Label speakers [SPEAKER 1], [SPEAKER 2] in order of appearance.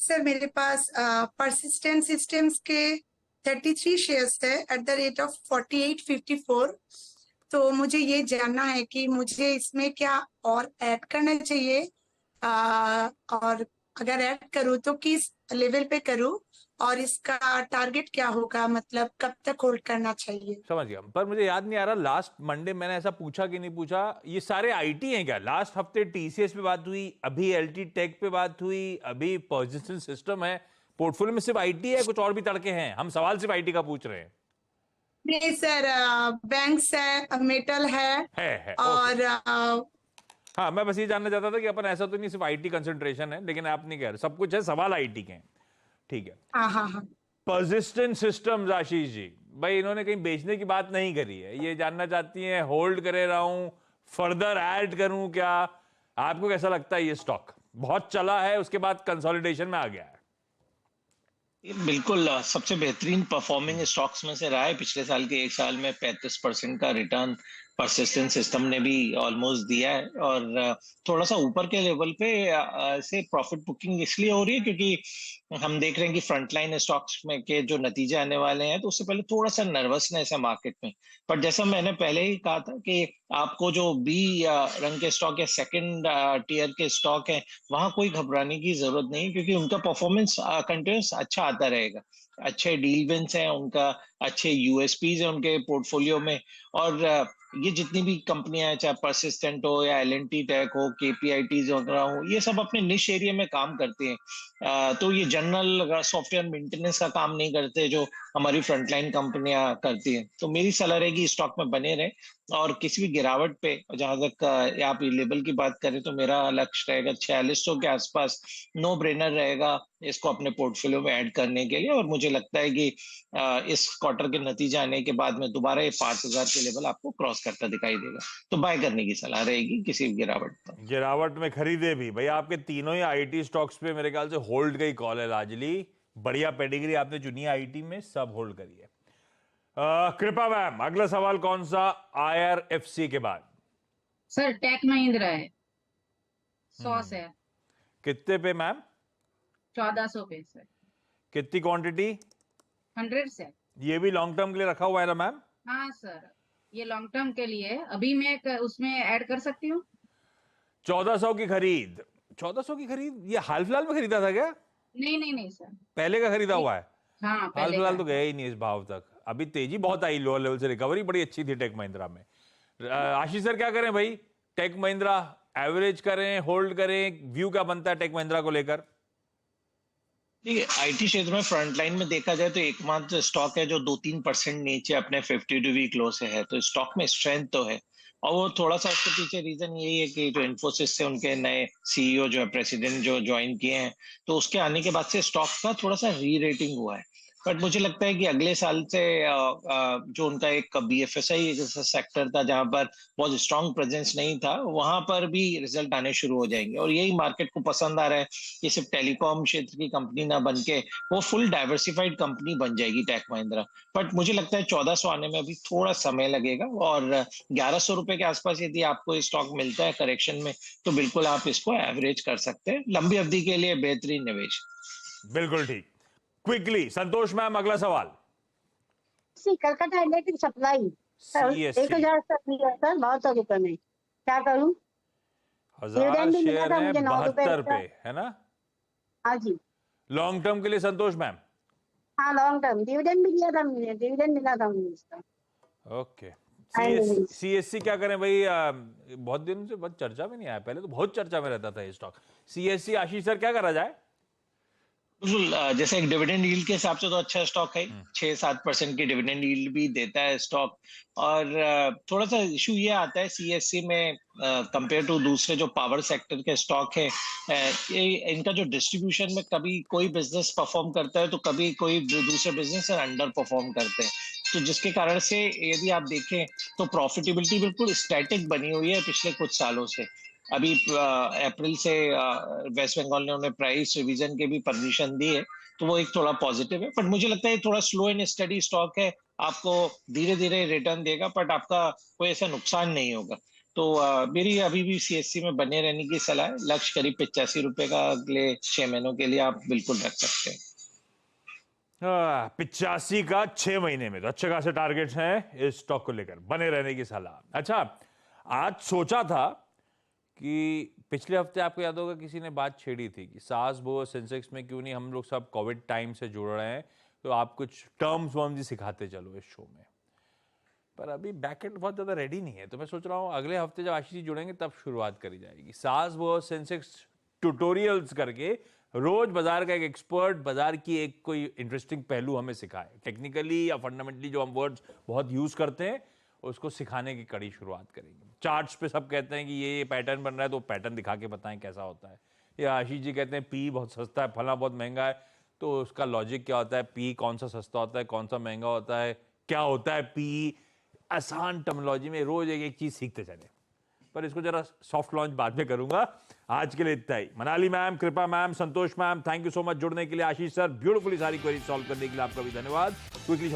[SPEAKER 1] Sir मेरे पास persistent systems के 33 shares है एट द रेट ऑफ 48.54। तो मुझे ये जानना है कि मुझे इसमें क्या और ऐड करना चाहिए, और अगर ऐड करूँ तो किस लेवल पे करूँ, और इसका टारगेट क्या होगा, मतलब कब तक होल्ड करना चाहिए।
[SPEAKER 2] समझ गया, पर मुझे याद नहीं आ रहा लास्ट मंडे मैंने ऐसा पूछा कि नहीं पूछा। ये सारे आईटी हैं क्या? लास्ट हफ्ते टीसीएस पे बात हुई, अभी एलटी टेक पे बात हुई, अभी पर्सिस्टेंट सिस्टम है। पोर्टफोलियो में सिर्फ आईटी है, कुछ और भी तड़के हैं? हम सवाल सिर्फ आईटी का पूछ रहे हैं।
[SPEAKER 1] नहीं सर, बैंक्स है, मेटल
[SPEAKER 2] है ओके।
[SPEAKER 1] और
[SPEAKER 2] हाँ, मैं बस ये जानना चाहता था कि अपन ऐसा तो नहीं सिर्फ आईटी कंसंट्रेशन है, लेकिन आप नहीं कह रहे सब कुछ है, सवाल आईटी के हैं। ठीक है।
[SPEAKER 1] हाँ हाँ हाँ।
[SPEAKER 2] पर्सिस्टेंट सिस्टम्स, आशीष जी भाई इन्होंने कहीं बेचने की बात नहीं करी है, ये जानना चाहती हैं होल्ड करे रहा हूं, फर्दर ऐड करूं क्या? आपको कैसा लगता है ये स्टॉक? बहुत चला है, उसके बाद कंसोलिडेशन में आ गया है।
[SPEAKER 3] ये बिल्कुल सबसे बेहतरीन परफॉर्मिंग स्टॉक्स में से रहा है पिछले साल के एक साल में। 35% का रिटर्न परसिस्टेंट सिस्टम ने भी ऑलमोस्ट दिया है। और थोड़ा सा ऊपर के लेवल पे से प्रॉफिट बुकिंग इसलिए हो रही है क्योंकि हम देख रहे हैं कि फ्रंटलाइन स्टॉक्स में के जो नतीजे आने वाले हैं, तो उससे पहले थोड़ा सा नर्वसनेस है मार्केट में। पर जैसा मैंने पहले ही कहा था कि आपको जो बी रंग के स्टॉक या सेकंड टीयर के स्टॉक है, वहां कोई घबराने की जरूरत नहीं, क्योंकि उनका परफॉर्मेंस कंटिन्यूस अच्छा आता रहेगा। अच्छे डील विंस हैं उनका, अच्छे यूएसपीज हैं उनके पोर्टफोलियो में। और ये जितनी भी कंपनियां हैं, चाहे परसिस्टेंट हो या एलएनटी टेक हो, केपीआईटीज वगैरह हो, ये सब अपने निश एरिया में काम करते हैं। तो ये जनरल सॉफ्टवेयर मेंटेनेंस का काम नहीं करते जो हमारी फ्रंटलाइन कंपनियां करती हैं। तो मेरी सलाह रहेगी स्टॉक में बने रहे। और किसी भी गिरावट पे, जहां तक आप ये लेवल की बात करें, तो मेरा लक्ष्य रहेगा 4600 के आसपास। नो ब्रेनर रहेगा इसको अपने पोर्टफोलियो में ऐड करने के लिए। और मुझे लगता है कि इस क्वार्टर के नतीजे आने के बाद में दोबारा ये 5000 के लेवल आपको क्रॉस करता दिखाई देगा। तो बाय करने की सलाह रहेगी किसी भी गिरावट पर।
[SPEAKER 2] गिरावट में खरीदे भी भाई। आपके तीनों ही आईटी स्टॉक्स पे मेरे ख्याल से होल्ड का ही कॉल है लाजली। बढ़िया पेडिग्री आपने चुनी आईटी में, सब होल्ड करिए। कृपा मैम, अगला सवाल कौन सा? आईआरएफसी के बाद
[SPEAKER 4] सर टेक महिंद्रा है, 100 से।
[SPEAKER 2] कितने पे मैम?
[SPEAKER 4] 1400 पे सर।
[SPEAKER 2] कितनी क्वांटिटी?
[SPEAKER 4] 100 से।
[SPEAKER 2] ये भी लॉन्ग टर्म के लिए रखा हुआ है ना मैम?
[SPEAKER 4] हाँ सर, ये लॉन्ग टर्म के लिए। अभी मैं उसमें ऐड कर सकती हूँ।
[SPEAKER 2] 1400 की खरीद। 1400 की खरीद ये हाल फिलहाल में खरीदा था क्या?
[SPEAKER 4] नहीं नहीं नहीं सर,
[SPEAKER 2] पहले का खरीदा हुआ है?
[SPEAKER 4] हाँ
[SPEAKER 2] हाल
[SPEAKER 4] पहले
[SPEAKER 2] फिलहाल
[SPEAKER 4] का।
[SPEAKER 2] तो गया ही नहीं इस भाव तक। अभी तेजी बहुत आई, लोअर लेवल से रिकवरी बड़ी अच्छी थी टेक महिंद्रा में। आशीष सर क्या करें भाई? टेक महिंद्रा एवरेज करें, होल्ड करें? व्यू क्या बनता है टेक महिंद्रा को लेकर?
[SPEAKER 3] ठीक है, आईटी क्षेत्र में फ्रंटलाइन में देखा जाए तो एकमात्र स्टॉक है जो 2-3% नीचे अपने 52 वीक लो से है। तो स्टॉक में स्ट्रेंथ तो है। और वो थोड़ा सा उसके पीछे रीजन यही है कि जो इन्फोसिस से उनके नए सीईओ जो है, प्रेसिडेंट जो ज्वाइन किए हैं, तो उसके आने के बाद से स्टॉक का थोड़ा सा री रेटिंग हुआ है। बट मुझे लगता है कि अगले साल से जो उनका एक बीएफएसआई जैसा सेक्टर था जहां पर बहुत स्ट्रांग प्रेजेंस नहीं था, वहां पर भी रिजल्ट आने शुरू हो जाएंगे। और यही मार्केट को पसंद आ रहा है कि सिर्फ टेलीकॉम क्षेत्र की कंपनी ना बन के वो फुल डाइवर्सिफाइड कंपनी बन जाएगी टेक महिंद्रा। बट मुझे लगता है 1400 आने में अभी थोड़ा समय लगेगा। और 1100 रुपए के आसपास यदि आपको स्टॉक मिलता है करेक्शन में, तो बिल्कुल आप इसको एवरेज कर सकते हैं। लंबी अवधि के लिए बेहतरीन निवेश।
[SPEAKER 2] बिल्कुल ठीक। क्विकली संतोष मैम, अगला सवाल।
[SPEAKER 5] Calcutta electric supply sir,
[SPEAKER 2] CSC
[SPEAKER 5] 1000 तक लिया सर, 72 रुपए में क्या करूं?
[SPEAKER 2] 1000
[SPEAKER 5] डिविडेंड भी मिला
[SPEAKER 2] शेयर
[SPEAKER 5] था
[SPEAKER 2] है,
[SPEAKER 5] मुझे 9 रुपए
[SPEAKER 2] 72 पे
[SPEAKER 5] का।
[SPEAKER 2] है ना?
[SPEAKER 5] हाँ जी,
[SPEAKER 2] लॉन्ग टर्म के लिए संतोष मैम?
[SPEAKER 5] हाँ लॉन्ग टर्म डिविडेंड भी दिया था मुझे, डिविडेंड मिला था मुझे इसका।
[SPEAKER 2] ओके। सीएससी क्या करें भाई? बहुत दिन से बहुत चर्चा में नहीं आया, पहले तो बहुत चर्चा में रहता था ये स्टॉक। सीएससी, आशीष सर क्या करा जाए?
[SPEAKER 3] बिल्कुल, जैसे एक डिविडेंड यील्ड के हिसाब से तो अच्छा स्टॉक है। 6-7% की डिविडेंड यील्ड भी देता है स्टॉक। और थोड़ा सा इशू ये आता है सीएससी में कंपेयर टू दूसरे जो पावर सेक्टर के स्टॉक है, इनका जो डिस्ट्रीब्यूशन में कभी कोई बिजनेस परफॉर्म करता है तो कभी कोई दूसरे बिजनेस अंडर परफॉर्म करते हैं। तो जिसके कारण से यदि आप देखें तो प्रॉफिटेबिलिटी बिल्कुल स्टैटिक बनी हुई है पिछले कुछ सालों से। अभी अप्रैल से वेस्ट बंगाल ने उन्हें प्राइस रिवीजन के भी परमिशन दी है, तो वो एक थोड़ा पॉजिटिव है। बट मुझे लगता है थोड़ा स्लो एंड स्टडी स्टॉक है, आपको धीरे धीरे रिटर्न देगा, बट आपका कोई ऐसा नुकसान नहीं होगा। तो मेरी अभी भी सीएससी में बने रहने की सलाह है। लक्ष्य करीब 85 रुपए का अगले 6 महीनों के लिए आप बिल्कुल रख सकते हैं।
[SPEAKER 2] 85 का 6 महीने में, तो अच्छे खासे टारगेट्स हैं इस स्टॉक को लेकर, बने रहने की सलाह। अच्छा, आज सोचा था कि पिछले हफ्ते आपको याद होगा किसी ने बात छेड़ी थी कि सास बहू सेंसेक्स में क्यों नहीं, हम लोग सब कोविड टाइम से जुड़ रहे हैं तो आप कुछ टर्म्स वर्म्स ही सिखाते चलो इस शो में। पर अभी बैकएंड बहुत ज्यादा रेडी नहीं है, तो मैं सोच रहा हूँ अगले हफ्ते जब आशीष जी जुड़ेंगे तब शुरुआत करी जाएगी। सास बहू सेंसेक्स ट्यूटोरियल्स करके रोज बाजार का एक एक्सपर्ट बाजार की एक कोई इंटरेस्टिंग पहलू हमें सिखाए, टेक्निकली या फंडामेंटली जो हम वर्ड्स बहुत यूज करते हैं उसको सिखाने की कड़ी शुरुआत करेंगे। चार्ट्स पे सब कहते हैं कि ये पैटर्न बन रहा है तो पैटर्न दिखा के बताएं कैसा होता है। या आशीष जी कहते हैं पी बहुत सस्ता है, फला बहुत महंगा है, तो उसका लॉजिक क्या होता है, पी कौन सा सस्ता होता है, कौन सा महंगा होता है, क्या होता है पी, आसान टर्मिनोलॉजी में रोज एक एक चीज सीखते चले। पर इसको जरा सॉफ्ट लॉन्च बाद में करूंगा। आज के लिए इतना ही। मनाली मैम, कृपा ma'am, Santosh ma'am, thank you so much जुड़ने के लिए। आशीष सर, ब्यूटीफुली सारी क्वेरी सॉल्व करने के लिए आपका भी धन्यवाद। क्विकली